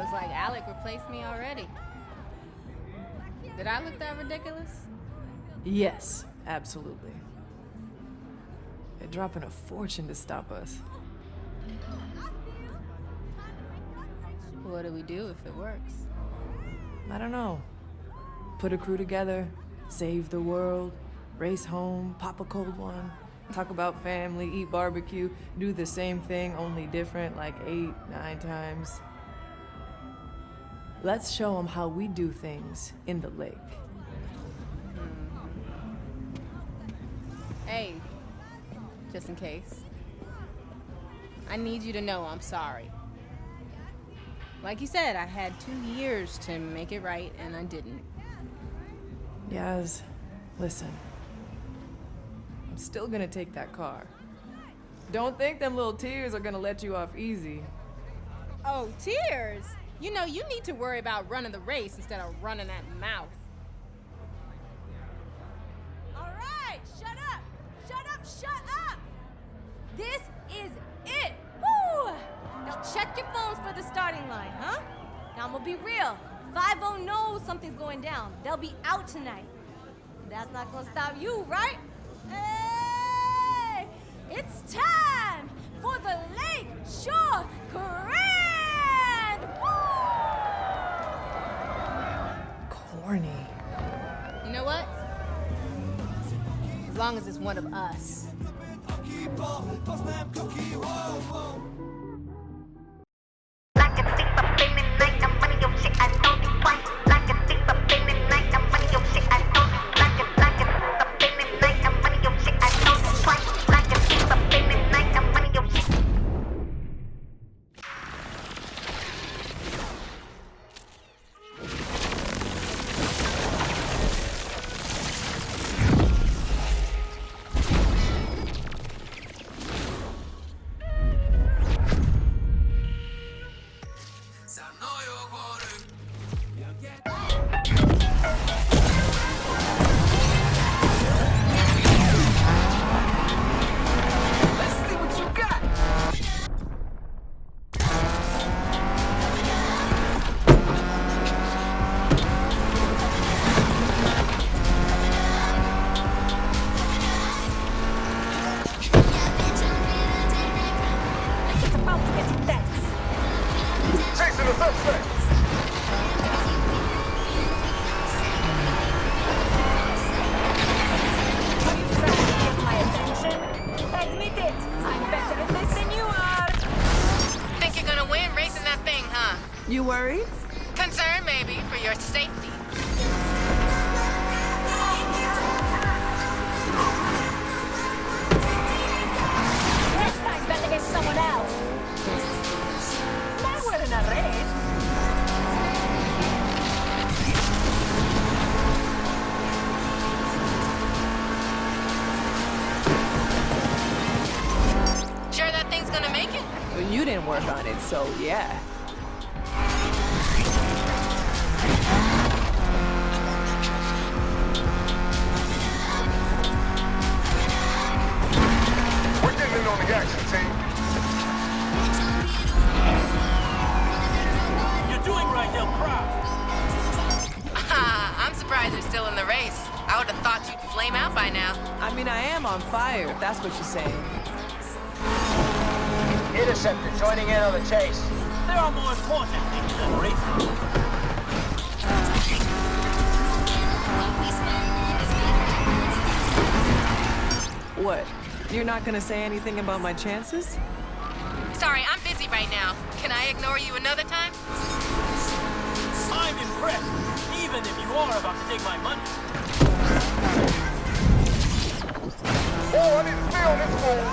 Looks like Alec replaced me already. Did I look that ridiculous? Yes, absolutely. They're dropping a fortune to stop us. What do we do if it works? I don't know. Put a crew together, save the world, race home, pop a cold one, talk about family, eat barbecue, do the same thing, only different, like 8, 9 times. Let's show them how we do things in the lake. Hey, just in case. I need you to know I'm sorry. Like you said, I had 2 years to make it right, and I didn't. Yaz, listen. I'm still gonna take that car. Don't think them little tears are gonna let you off easy. Oh, tears? You know, you need to worry about running the race instead of running that mouth. All right, shut up! Shut up, shut up! This is it! Woo! Now check your phones for the starting line, huh? Now I'm gonna be real. 5-0 knows something's going down. They'll be out tonight. That's not gonna stop you, right? Hey! It's time for the Lake Shore Grand! Woo! Corny. You know what? As long as it's one of us. You worried? Concerned, maybe, for your safety. Next time, better get someone else. Now we're in a race. Sure that thing's gonna make it? Well, you didn't work on it, so yeah. We're getting in on the action, team. You're doing right, El Proud. I'm surprised you're still in the race. I would have thought you'd flame out by now. I mean, I am on fire, if that's what you're saying. Interceptor joining in on the chase. There are more important things than racing. What? You're not gonna say anything about my chances? Sorry, I'm busy right now. Can I ignore you another time? I'm impressed, even if you are about to take my money. Oh, I need to stay on this phone.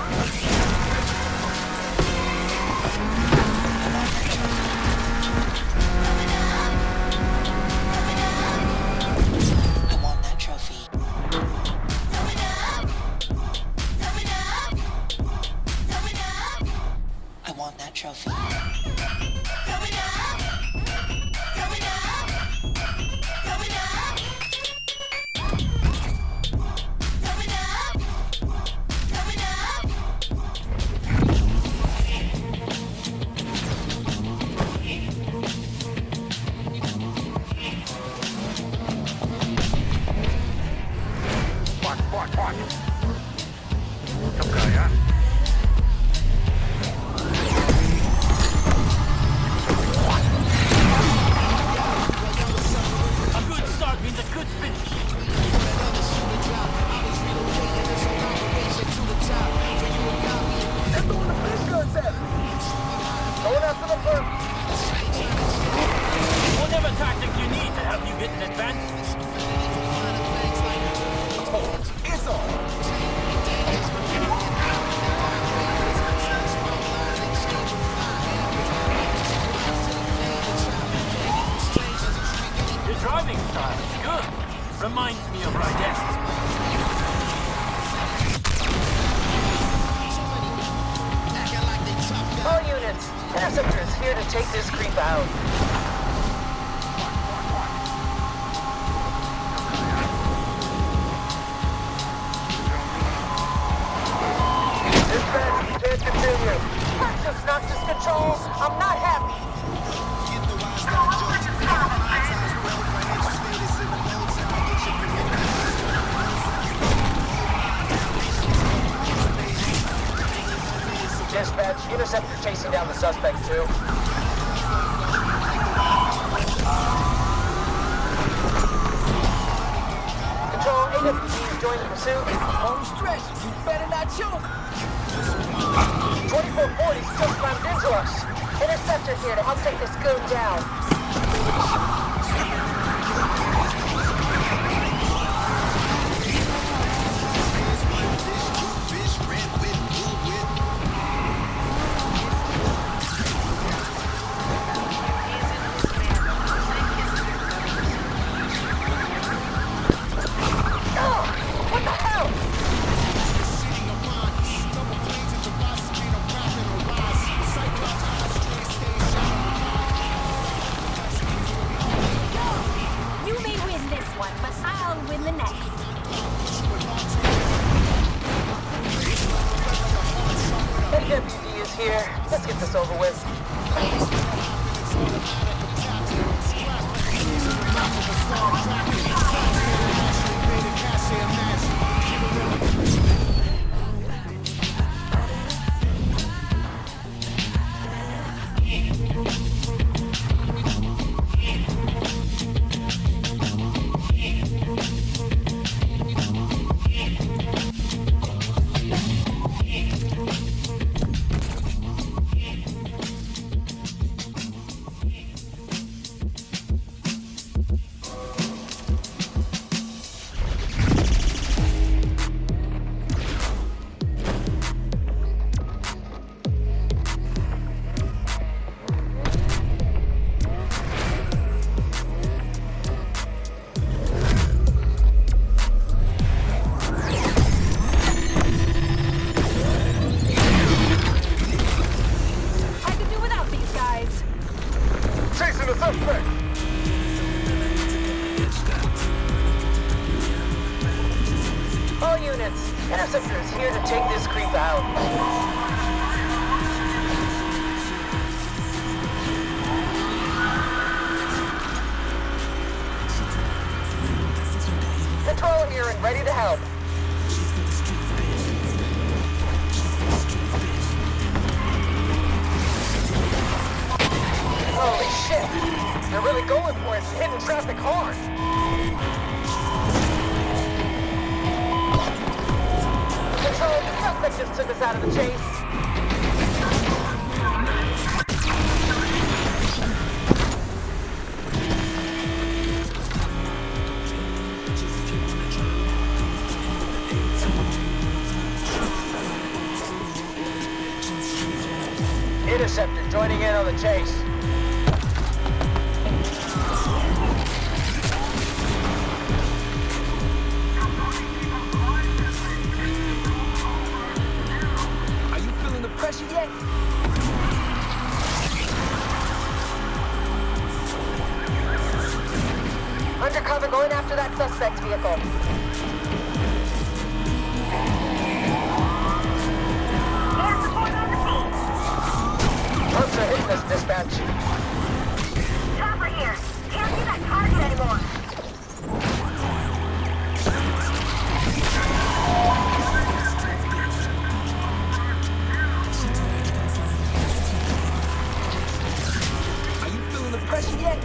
I want that trophy. I want that trophy. units, Interceptor is here to take this creep out. Dispatch, can't continue. Practice Noctis controls. I'm not happy. Dispatch, Interceptor chasing down the suspect too. Control, AWP is joining pursuit. Home stretch, you better not choke. 2440's just bumped into us. Interceptor here to help take this goon down. NFS is here. Let's get this over with. All units, Interceptor is here to take this creep out. Control here and ready to help. Holy shit! They're really going for it, hitting traffic hard. Control, the suspect just took us out of the chase. Interceptor joining in on the chase. Are you feeling the pressure yet? Undercover going after that suspect vehicle. Folks are hitting us, dispatch. Chopper here. Can't see that target anymore. Are you feeling the pressure yet?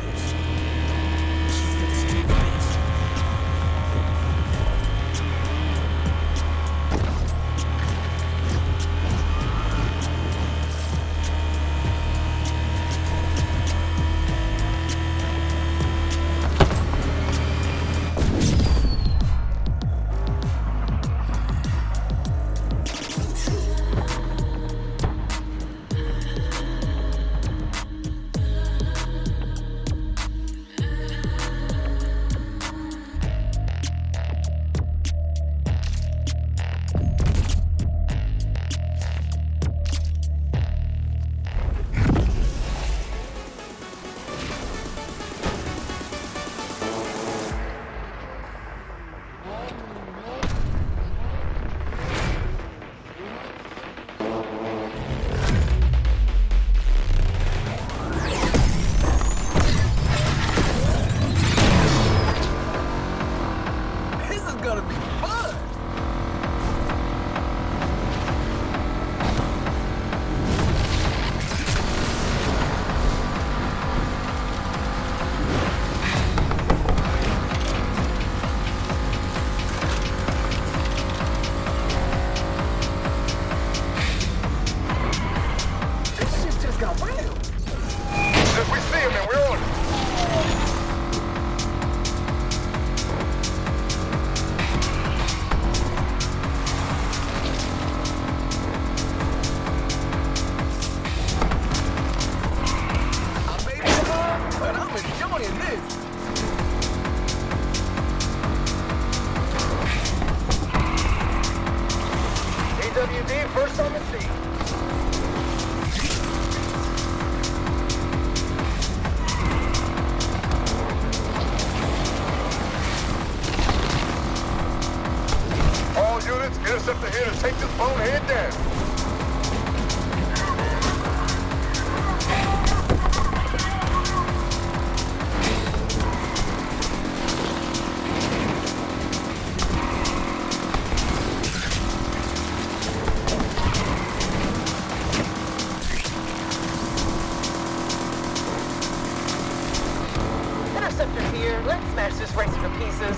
let's smash this race to pieces.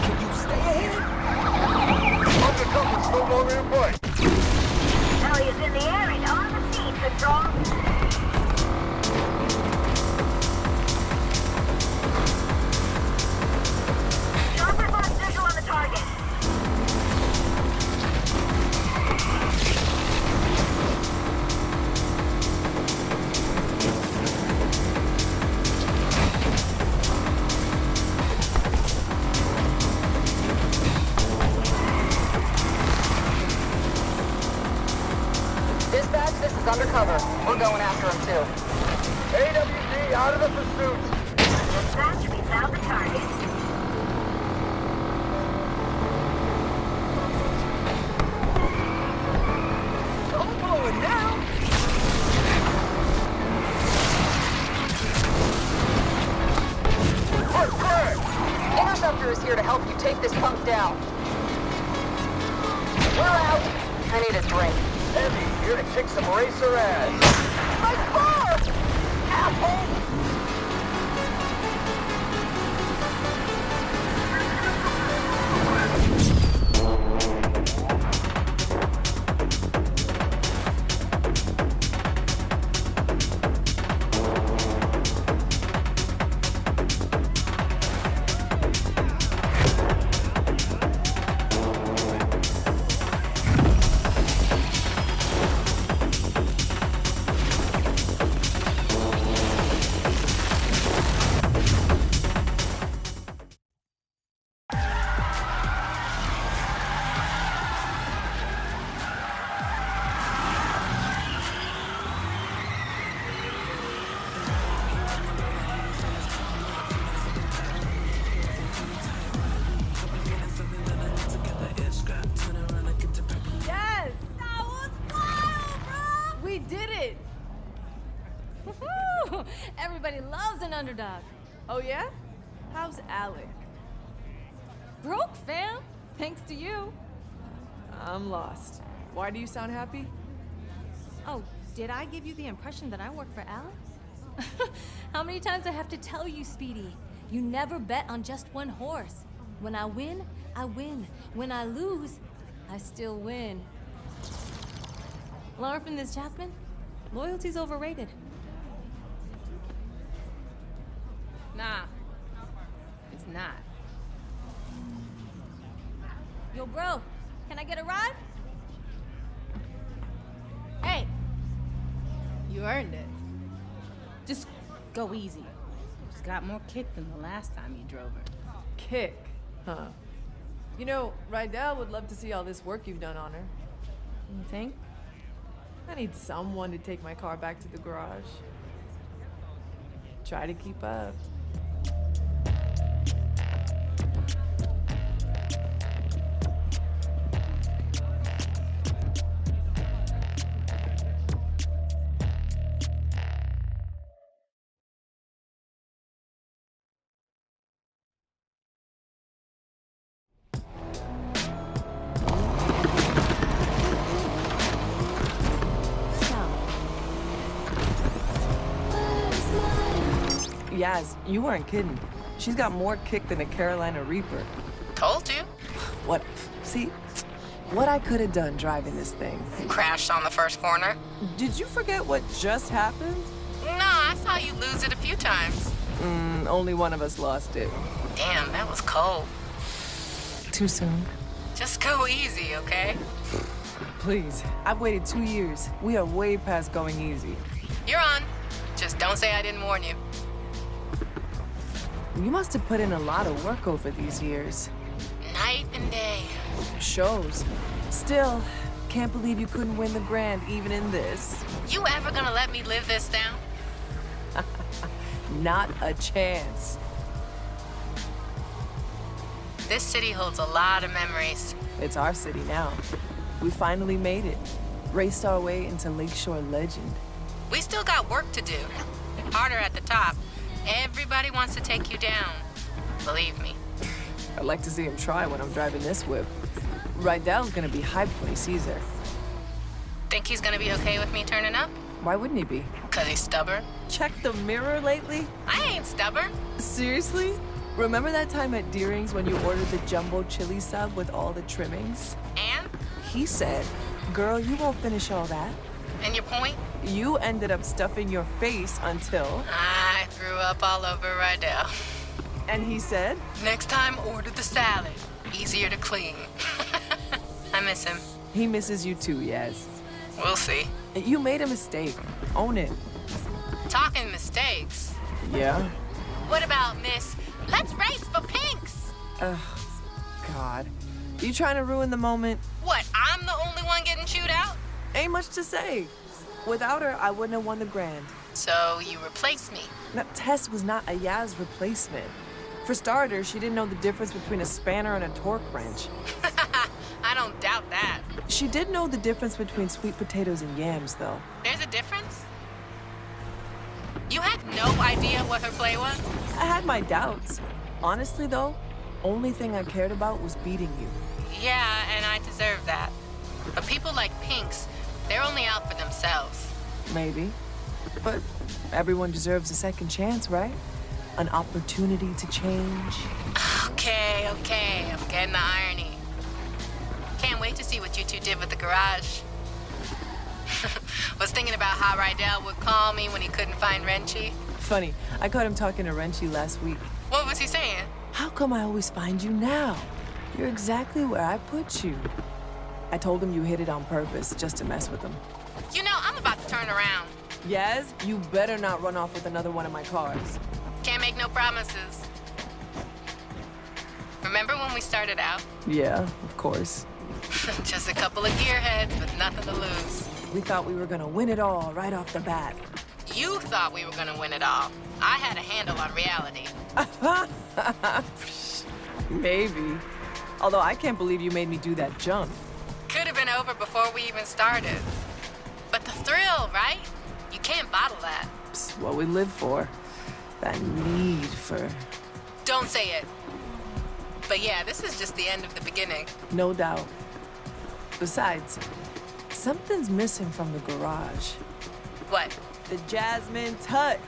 Can you stay ahead? Undercover's no longer in play. Ellie is in the air and on the scene, Control. Chopper's lost visual on the target. Dispatch, this is undercover. We're going after him too. AWD out of the pursuit. Dispatch, we found the target. Don't blow it now. Quick, crack! Interceptor is here to help you take this punk down. We're out. I need a drink. Heavy, here to kick some racer ass. My car! Asshole! Yes! That was wild, bro! We did it! Woohoo! Everybody loves an underdog. Oh yeah? How's Alec? Broke, fam! Thanks to you. I'm lost. Why do you sound happy? Oh, did I give you the impression that I work for Alex? How many times I have to tell you, Speedy? You never bet on just one horse. When I win, I win. When I lose, I still win. Learn from this, Jasmine. Loyalty's overrated. Nah, it's not. Yo, bro, can I get a ride? Hey, You earned it. Just go easy. She's got more kick than the last time you drove her. Kick, huh? You know, Rydell would love to see all this work you've done on her. You think? I need someone to take my car back to the garage. Try to keep up. Yaz, you weren't kidding. She's got more kick than a Carolina Reaper. Told you. What? See, what I could have done driving this thing. Crashed on the first corner. Did you forget what just happened? No, I saw you lose it a few times. Only one of us lost it. Damn, that was cold. Too soon. Just go easy, okay? Please, I've waited 2 years. We are way past going easy. You're on. Just don't say I didn't warn you. You must have put in a lot of work over these years. Night and day. Shows. Still, can't believe you couldn't win the grand even in this. You ever gonna let me live this down? Not a chance. This city holds a lot of memories. It's our city now. We finally made it. Raced our way into Lakeshore legend. We still got work to do. Harder at the top. Everybody wants to take you down. Believe me. I'd like to see him try when I'm driving this whip. Rydell's gonna be hyped when he sees her. Think he's gonna be okay with me turning up? Why wouldn't he be? 'Cause he's stubborn. Check the mirror lately? I ain't stubborn. Seriously? Remember that time at Deering's when you ordered the jumbo chili sub with all the trimmings? And? He said, girl, you won't finish all that. And your point? You ended up stuffing your face until... I threw up all over Rydell. And he said? Next time, order the salad. Easier to clean. I miss him. He misses you too, yes. We'll see. You made a mistake. Own it. Talking mistakes. Yeah? What about Miss Let's Race for Pinks? Ugh, God. You trying to ruin the moment? What, I'm the only one getting chewed out? Ain't much to say. Without her, I wouldn't have won the grand. So you replace me. Now, Tess was not a Yaz replacement. For starters, she didn't know the difference between a spanner and a torque wrench. I don't doubt that. She did know the difference between sweet potatoes and yams, though. There's a difference? You had no idea what her play was? I had my doubts. Honestly, though, only thing I cared about was beating you. Yeah, and I deserve that. But people like Pinks, they're only out for themselves. Maybe. But everyone deserves a second chance, right? An opportunity to change. Okay, I'm getting the irony. Can't wait to see what you two did with the garage. Was thinking about how Rydell would call me when he couldn't find Renchi. Funny, I caught him talking to Renchi last week. What was he saying? How come I always find you now? You're exactly where I put you. I told him you hit it on purpose, just to mess with him. You know, I'm about to turn around. Yes? You better not run off with another one of my cars. Can't make no promises. Remember when we started out? Yeah, of course. Just a couple of gearheads with nothing to lose. We thought we were gonna win it all right off the bat. You thought we were gonna win it all. I had a handle on reality. Maybe. Although I can't believe you made me do that jump. Could have been over before we even started. But the thrill, right? You can't bottle that. It's what we live for. That need for... Don't say it. But yeah, this is just the end of the beginning. No doubt. Besides, something's missing from the garage. What? The Jasmine touch.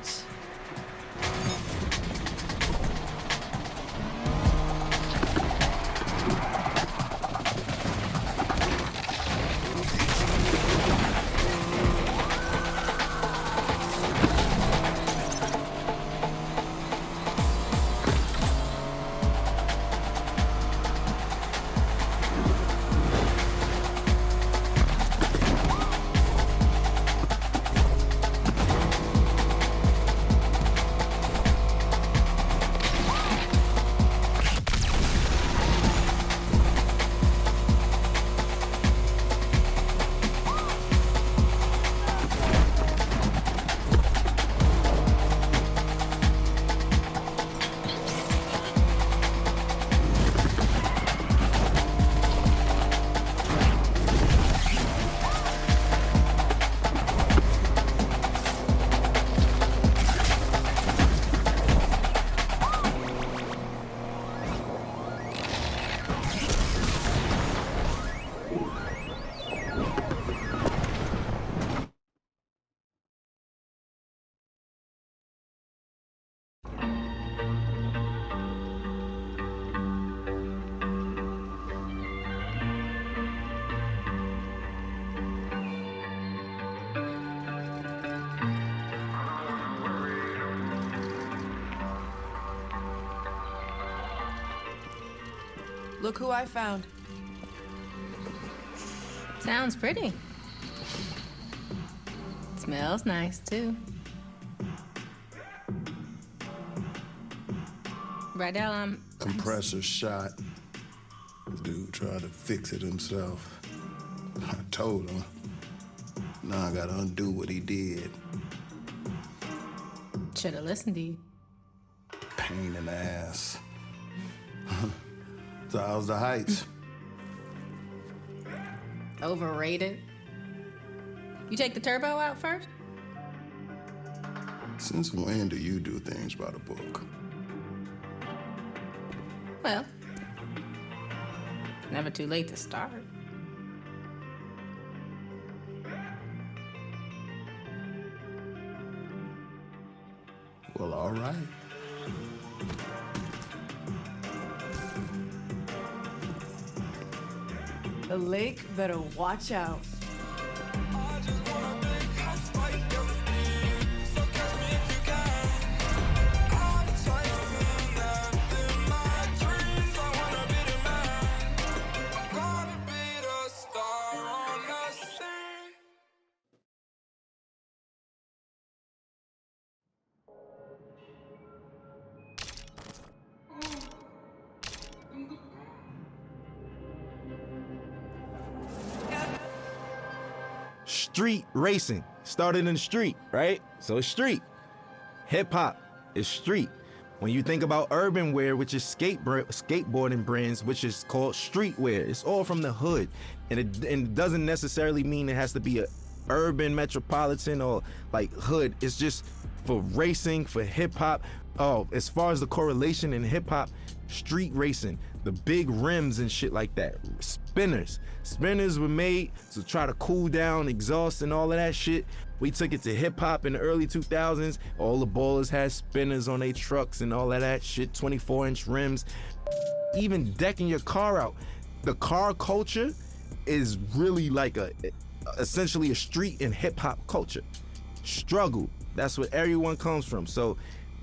Look who I found. Sounds pretty. Smells nice, too. Rydell, I'm... Compressor shot. Dude tried to fix it himself. I told him. Now I gotta undo what he did. Should've listened to you. Pain in the ass. So how's the heights? Overrated. You take the turbo out first? Since when do you do things by the book? Well, never too late to start. Well, all right. The lake better watch out. Street racing started in the street, right? So it's street. Hip hop is street. When you think about urban wear, which is skateboarding brands, which is called streetwear, it's all from the hood. And it doesn't necessarily mean it has to be a urban metropolitan or like hood. It's just for racing, for hip hop. Oh, as far as the correlation in hip hop, street racing, the big rims and shit like that. Spinners were made to try to cool down exhaust and all of that shit. We took it to hip hop in the early 2000s. All the ballers had spinners on their trucks and all of that shit, 24-inch rims. Even decking your car out. The car culture is really like essentially a street and hip hop culture. Struggle, that's where everyone comes from. So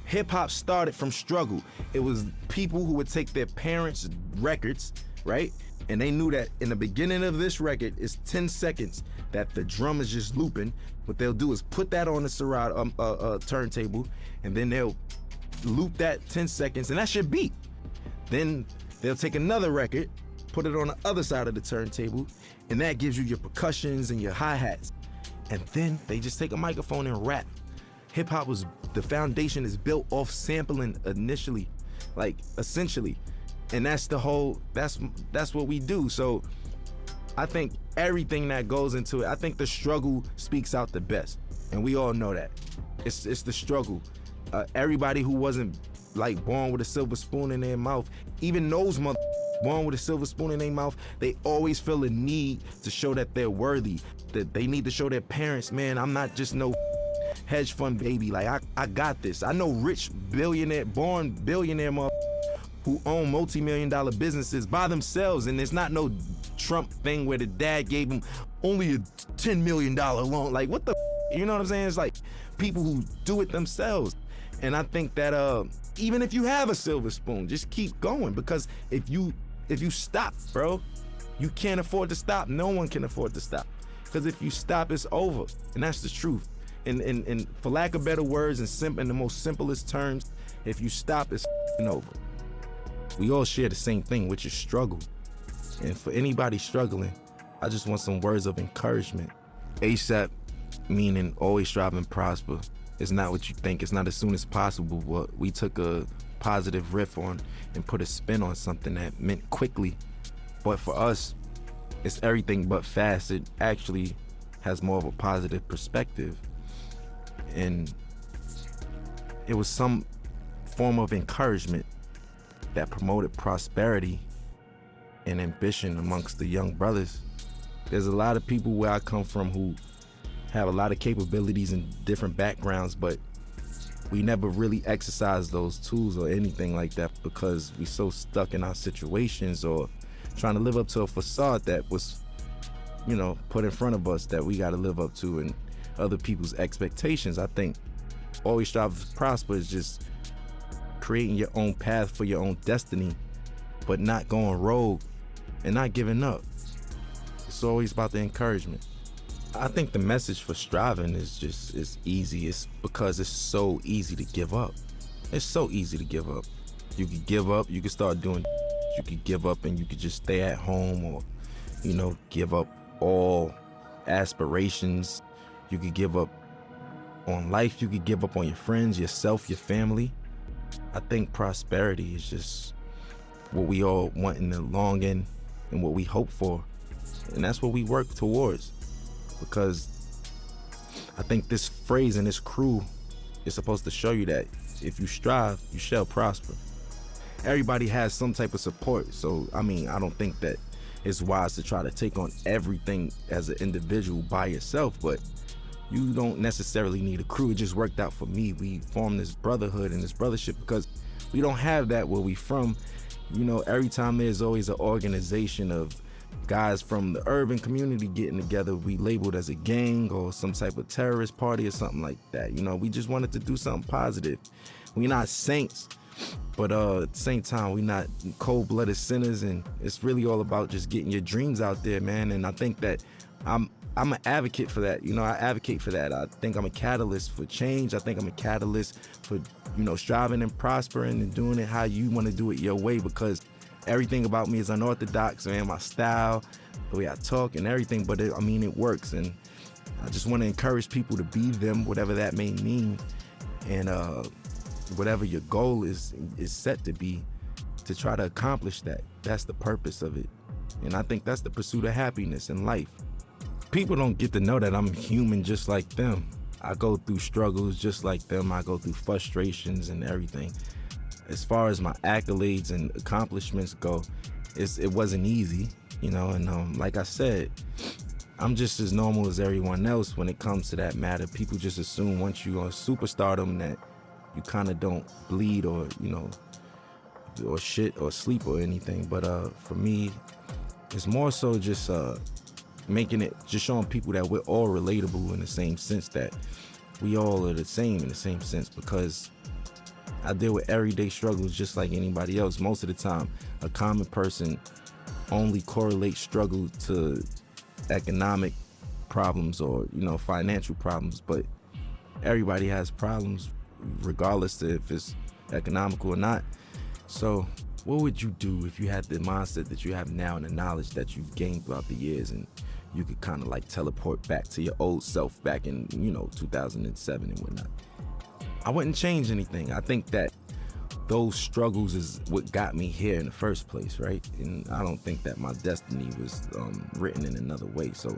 hip hop started from struggle. It was people who would take their parents' records, right? And they knew that in the beginning of this record is 10 seconds that the drum is just looping. What they'll do is put that on the Serato turntable, and then they'll loop that 10 seconds, and that's your beat. Then they'll take another record, put it on the other side of the turntable, and that gives you your percussions and your hi-hats. And then they just take a microphone and rap. Hip hop the foundation is built off sampling initially, like essentially. And that's what we do. So I think everything that goes into it, I think the struggle speaks out the best. And we all know that. It's the struggle. Everybody who wasn't like born with a silver spoon in their mouth, even those born with a silver spoon in their mouth, they always feel a need to show that they're worthy, that they need to show their parents, man, I'm not just no hedge fund baby. Like I got this. I know rich born billionaire who own multi-million-dollar businesses by themselves, and it's not no Trump thing where the dad gave him only a $10 million loan. Like what the, you know what I'm saying? It's like people who do it themselves. And I think that even if you have a silver spoon, just keep going, because if you stop, bro, you can't afford to stop. No one can afford to stop, because if you stop, it's over, and that's the truth. And for lack of better words, in the most simplest terms, if you stop, it's over. We all share the same thing, which is struggle. And for anybody struggling, I just want some words of encouragement. ASAP, meaning always strive and prosper. It's not what you think. It's not as soon as possible. But we took a positive riff on and put a spin on something that meant quickly. But for us, it's everything but fast. It actually has more of a positive perspective. And it was some form of encouragement that promoted prosperity and ambition amongst the young brothers. There's a lot of people where I come from who have a lot of capabilities and different backgrounds, but we never really exercise those tools or anything like that because we're so stuck in our situations or trying to live up to a facade that was, put in front of us that we got to live up to and other people's expectations. I think always strive to prosper is just creating your own path for your own destiny, but not going rogue and not giving up. It's always about the encouragement. I think the message for striving is easy. It's because it's so easy to give up. It's so easy to give up. You could give up, you could start doing, you could give up and you could just stay at home or, give up all aspirations. You could give up on life, you could give up on your friends, yourself, your family. I think prosperity is just what we all want in the long end and what we hope for. And that's what we work towards. Because I think this phrase and this crew is supposed to show you that if you strive, you shall prosper. Everybody has some type of support. So, I don't think that it's wise to try to take on everything as an individual by yourself, but You don't necessarily need a crew. It just worked out for me. We formed this brotherhood and this brothership because we don't have that where we from. You know, every time there's always an organization of guys from the urban community getting together, we labeled as a gang or some type of terrorist party or something like that. You know, we just wanted to do something positive. We're not saints, but at the same time, we're not cold-blooded sinners, and it's really all about just getting your dreams out there, man. And I think that I'm an advocate for that. You know, I advocate for that. I think I'm a catalyst for change. I think I'm a catalyst for, you know, striving and prospering and doing it how you want to do it your way, because everything about me is unorthodox, man. My style, the way I talk and everything, but it works. And I just want to encourage people to be them, whatever that may mean. And whatever your goal is set to be, to try to accomplish that. That's the purpose of it. And I think that's the pursuit of happiness in life. People don't get to know that I'm human just like them. I go through struggles just like them. I go through frustrations and everything. As far as my accolades and accomplishments go, it wasn't easy, you know, and like I said, I'm just as normal as everyone else when it comes to that matter. People just assume once you're on superstardom that you kind of don't bleed or, you know, or shit or sleep or anything. But for me, it's more so just just showing people that we're all relatable in the same sense, that we all are the same in the same sense, because I deal with everyday struggles just like anybody else. Most of the time, a common person only correlates struggle to economic problems or, you know, financial problems, but everybody has problems regardless of if it's economical or not. So what would you do if you had the mindset that you have now and the knowledge that you've gained throughout the years, and you could kind of like teleport back to your old self back in, you know, 2007 and whatnot? I wouldn't change anything. I think that those struggles is what got me here in the first place, right? And I don't think that my destiny was written in another way. So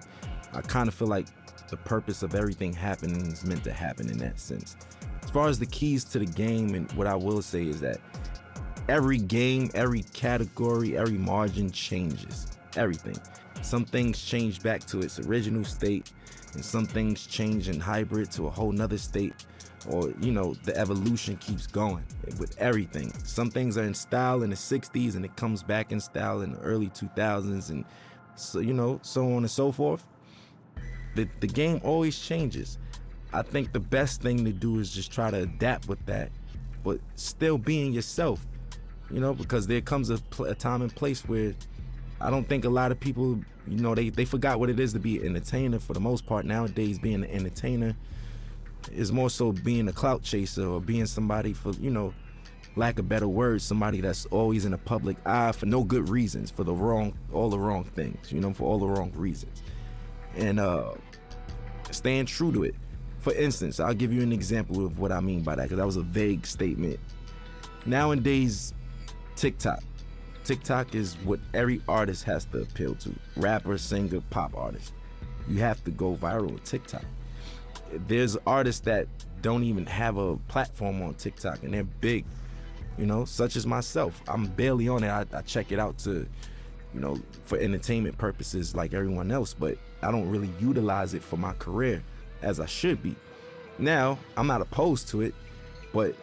I kind of feel like the purpose of everything happening is meant to happen in that sense. As far as the keys to the game, and what I will say is that every game, every category, every margin changes. Everything. Some things change back to its original state, and some things change in hybrid to a whole nother state. Or, you know, the evolution keeps going with everything. Some things are in style in the 60s and it comes back in style in the early 2000s, and so, you know, so on and so forth. The game always changes. I think the best thing to do is just try to adapt with that, but still being yourself, you know, because there comes a time and place where I don't think a lot of people, you know, they forgot what it is to be an entertainer for the most part. Nowadays, being an entertainer is more so being a clout chaser, or being somebody, for, you know, lack of better words, somebody that's always in the public eye for no good reasons, for all the wrong things, you know, for all the wrong reasons. And staying true to it. For instance, I'll give you an example of what I mean by that, because that was a vague statement. Nowadays, TikTok is what every artist has to appeal to. Rapper, singer, pop artist. You have to go viral with TikTok. There's artists that don't even have a platform on TikTok, and they're big, you know, such as myself. I'm barely on it. I check it out to, you know, for entertainment purposes like everyone else, but I don't really utilize it for my career as I should be. Now, I'm not opposed to it, but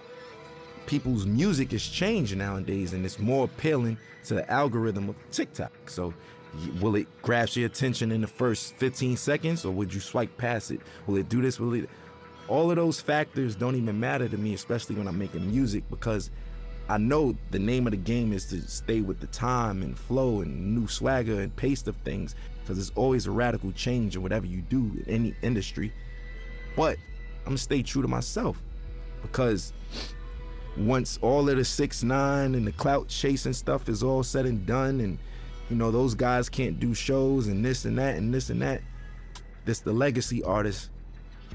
people's music is changing nowadays, and it's more appealing to the algorithm of TikTok. So will it grasp your attention in the first 15 seconds, or would you swipe past it? Will it do this? All of those factors don't even matter to me, especially when I'm making music, because I know the name of the game is to stay with the time and flow and new swagger and pace of things, because there's always a radical change in whatever you do in any industry. But I'm gonna stay true to myself, because once all of the 6ix9ine and the clout chasing stuff is all said and done, and, you know, those guys can't do shows and this and that and this and that, this the legacy artists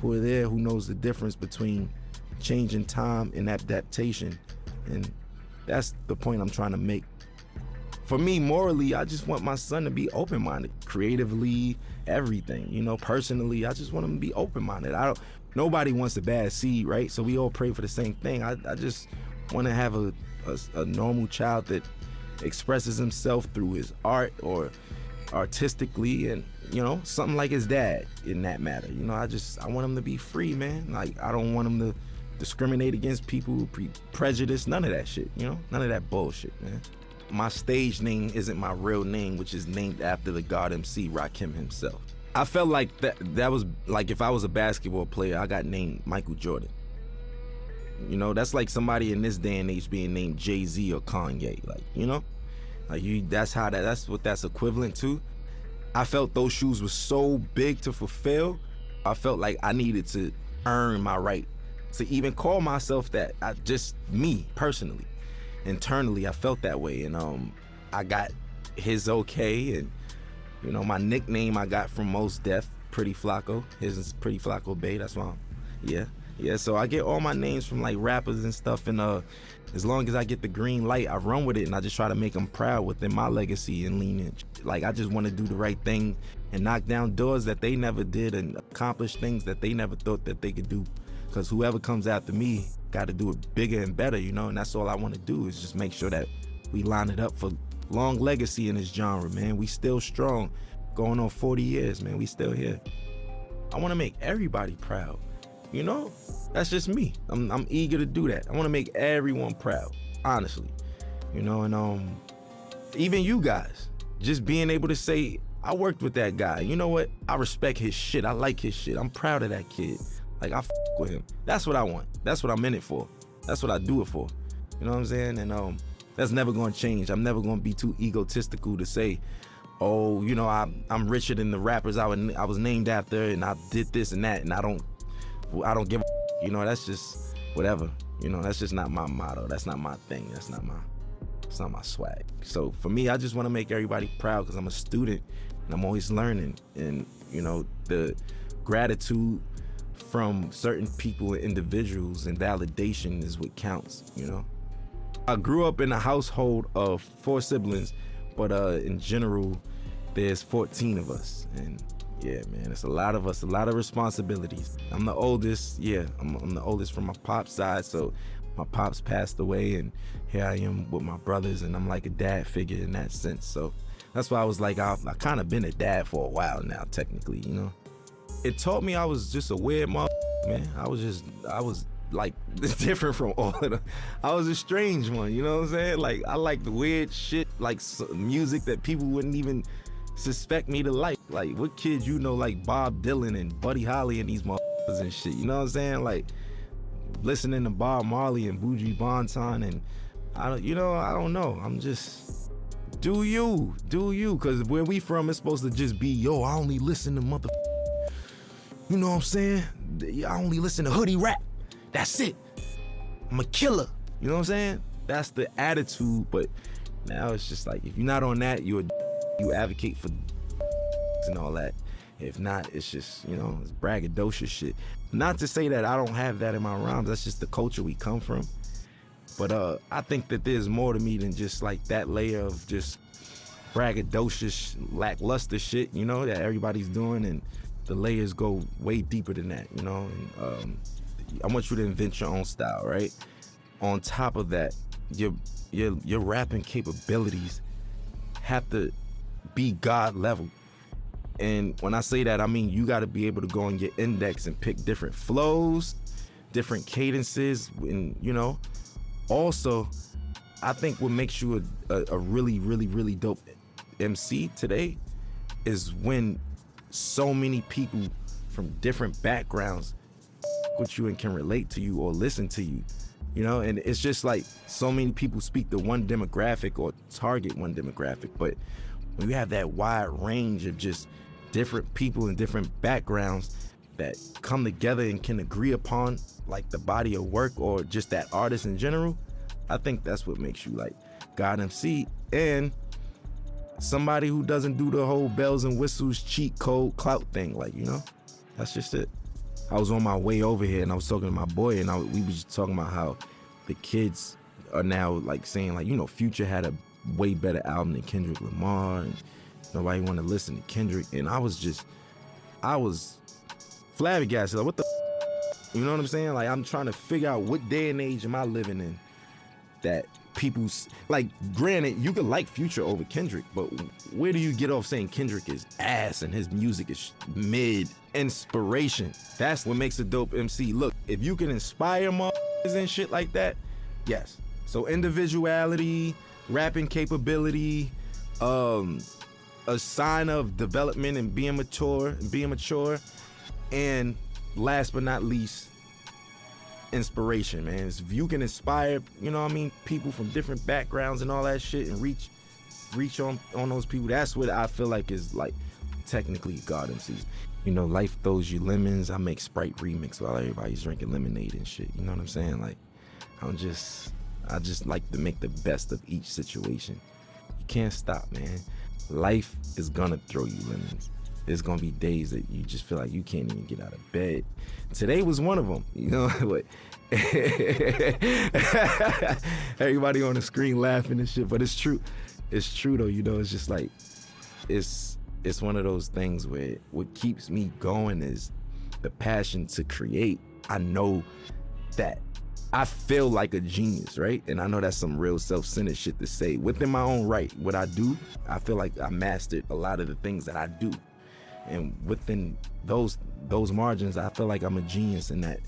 who are there, who knows the difference between changing time and adaptation. And that's the point I'm trying to make. For me, morally, I just want my son to be open-minded, creatively, everything, you know. Personally, I just want him to be open-minded. Nobody wants a bad seed, right? So we all pray for the same thing. I just want to have a normal child that expresses himself through his art, or artistically, and you know, something like his dad in that matter. You know, I want him to be free, man. Like, I don't want him to discriminate against people, prejudice, none of that shit, you know? None of that bullshit, man. My stage name isn't my real name, which is named after the God MC, Rakim himself. I felt like that was like if I was a basketball player, I got named Michael Jordan. You know, that's like somebody in this day and age being named Jay-Z or Kanye, like, you know? Like, that's what that's equivalent to. I felt those shoes were so big to fulfill. I felt like I needed to earn my right to even call myself that. Just me, personally. Internally, I felt that way. And I got his okay. And, you know, my nickname I got from Mos Def, Pretty Flacco. His is Pretty Flacco Bay, that's why Yeah, so I get all my names from like rappers and stuff, and as long as I get the green light, I run with it, and I just try to make them proud within my legacy and lineage. Like, I just want to do the right thing and knock down doors that they never did and accomplish things that they never thought that they could do. Because whoever comes after me got to do it bigger and better, you know, and that's all I want to do is just make sure that we line it up for long legacy in this genre, man. We still strong, going on 40 years, man. We still here. I want to make everybody proud. You know, that's just me. I'm eager to do that. I want to make everyone proud, honestly. You know, and even you guys, just being able to say, I worked with that guy. You know what? I respect his shit. I like his shit. I'm proud of that kid. Like, I f with him. That's what I want. That's what I'm in it for. That's what I do it for. You know what I'm saying? And that's never going to change. I'm never going to be too egotistical to say, oh, you know, I'm richer than the rappers I was named after, and I did this and that, and I don't give a, you know, that's just whatever. You know, that's just not my motto. That's not my thing. It's not my swag. So for me, I just want to make everybody proud because I'm a student and I'm always learning. And, you know, the gratitude from certain people and individuals and validation is what counts, you know? I grew up in a household of 4 siblings, but in general, there's 14 of us. And yeah, man, it's a lot of us, a lot of responsibilities. I'm the oldest, I'm the oldest from my pop's side, so my pops passed away, and here I am with my brothers, and I'm like a dad figure in that sense. So that's why I was like, I kind of been a dad for a while now, technically, you know? It taught me I was just a weird man. I was like different from all of them. I was a strange one, you know what I'm saying? Like, I like the weird shit, like music that people wouldn't even suspect me to like. Like, what kids you know like Bob Dylan and Buddy Holly and these motherfuckers and shit, you know what I'm saying? Like, listening to Bob Marley and Buju Banton, and I don't know. I'm just, do you, because where we from, it's supposed to just be, yo, I only listen to you know what I'm saying? I only listen to hoodie rap. That's it. I'm a killer. You know what I'm saying? That's the attitude, but now it's just like, if you're not on that, you advocate for and all that. If not, it's just, you know, it's braggadocious shit. Not to say that I don't have that in my rhymes, that's just the culture we come from. But I think that there's more to me than just like that layer of just braggadocious, lackluster shit, you know, that everybody's doing, and the layers go way deeper than that, you know. And I want you to invent your own style, right? On top of that, your rapping capabilities have to be God level. And when I say that, I mean you got to be able to go on your index and pick different flows, different cadences, and, you know. Also, I think what makes you a really, really, really dope MC today is when so many people from different backgrounds with you and can relate to you or listen to you, you know. And it's just like so many people speak to one demographic or target one demographic, but when you have that wide range of just different people and different backgrounds that come together and can agree upon like the body of work or just that artist in general, I think that's what makes you like God MC and somebody who doesn't do the whole bells and whistles cheat code clout thing. Like, you know, that's just it. I was on my way over here and I was talking to my boy, and we was just talking about how the kids are now like saying, like, you know, Future had a way better album than Kendrick Lamar, and nobody want to listen to Kendrick. And I was flabbergasted. Like, what the you know what I'm saying? Like, I'm trying to figure out what day and age am I living in that people's, like, granted, you could like Future over Kendrick, but where do you get off saying Kendrick is ass and his music is mid? Inspiration. That's what makes a dope MC. Look, if you can inspire motherfuckers and shit like that, yes. So individuality, rapping capability, a sign of development and being mature, and last but not least, inspiration, man. If you can inspire, you know what I mean, people from different backgrounds and all that shit and reach on those people, that's what I feel like is like technically God MCs. You know, life throws you lemons. I make Sprite remix while everybody's drinking lemonade and shit. You know what I'm saying? Like, I just like to make the best of each situation. You can't stop, man. Life is gonna throw you lemons. There's gonna be days that you just feel like you can't even get out of bed. Today was one of them, you know. But everybody on the screen laughing and shit, but it's true. It's true though, you know. It's just like it's one of those things where what keeps me going is the passion to create. I know that I feel like a genius, right? And I know that's some real self-centered shit to say. Within my own right, what I do, I feel like I mastered a lot of the things that I do. And within those margins, I feel like I'm a genius in that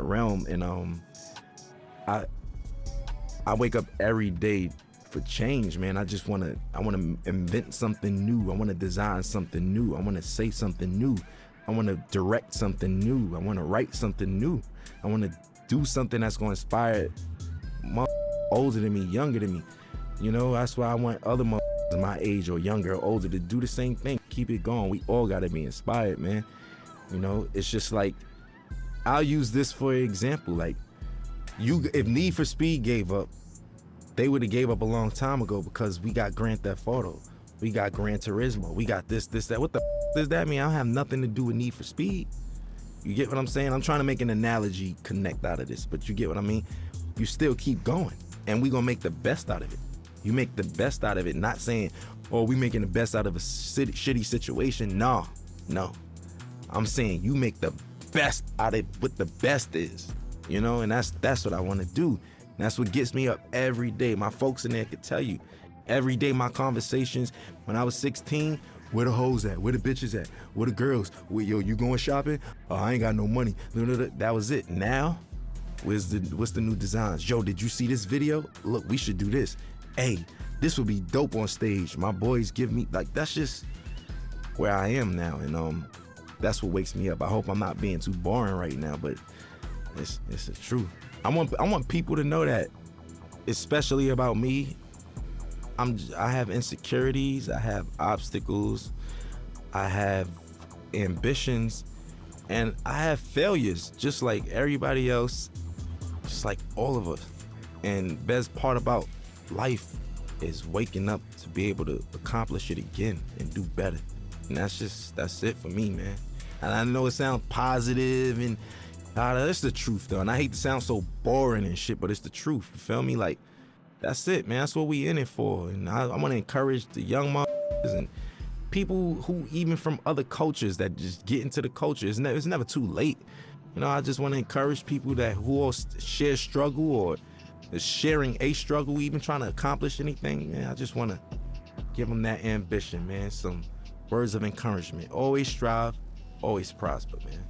realm. And I wake up every day for change, man. I wanna invent something new. I wanna design something new. I wanna say something new. I wanna direct something new. I wanna write something new. I wanna do something that's gonna inspire older than me, younger than me. You know, that's why I want other my age or younger or older to do the same thing. Keep it going. We all gotta be inspired, man. You know, it's just like, I'll use this for example. Like, if Need for Speed gave up, they would have gave up a long time ago, because we got Grand Theft Auto, we got Gran Turismo, we got this, that. What the does that mean? I don't have nothing to do with Need for Speed. You get what I'm saying? I'm trying to make an analogy connect out of this, but you get what I mean? You still keep going, and we gonna make the best out of it. You make the best out of it, not saying, oh, we making the best out of a shitty situation. No. I'm saying you make the best out of what the best is, you know? And that's what I wanna do. And that's what gets me up every day. My folks in there could tell you, every day my conversations, when I was 16, where the hoes at? Where the bitches at? Where the girls? Yo, you going shopping? Oh, I ain't got no money. That was it. Now, what's the new designs? Yo, did you see this video? Look, we should do this. Hey, this would be dope on stage. My boys give me, like, that's just where I am now. And that's what wakes me up. I hope I'm not being too boring right now, but it's the truth. I want people to know that, especially about me, I have insecurities, I have obstacles, I have ambitions, and I have failures, just like everybody else, just like all of us. And best part about life is waking up to be able to accomplish it again and do better. And that's it for me, man. And I know it sounds positive and that's the truth though. And I hate to sound so boring and shit, but it's the truth. You feel me? Like, that's it, man. That's what we in it for. And I want to encourage the young motherfuckers and people who even from other cultures that just get into the culture. It's never too late. You know, I just want to encourage people who all share struggle or is sharing a struggle, even trying to accomplish anything. Man, I just want to give them that ambition, man. Some words of encouragement. Always strive, always prosper, man.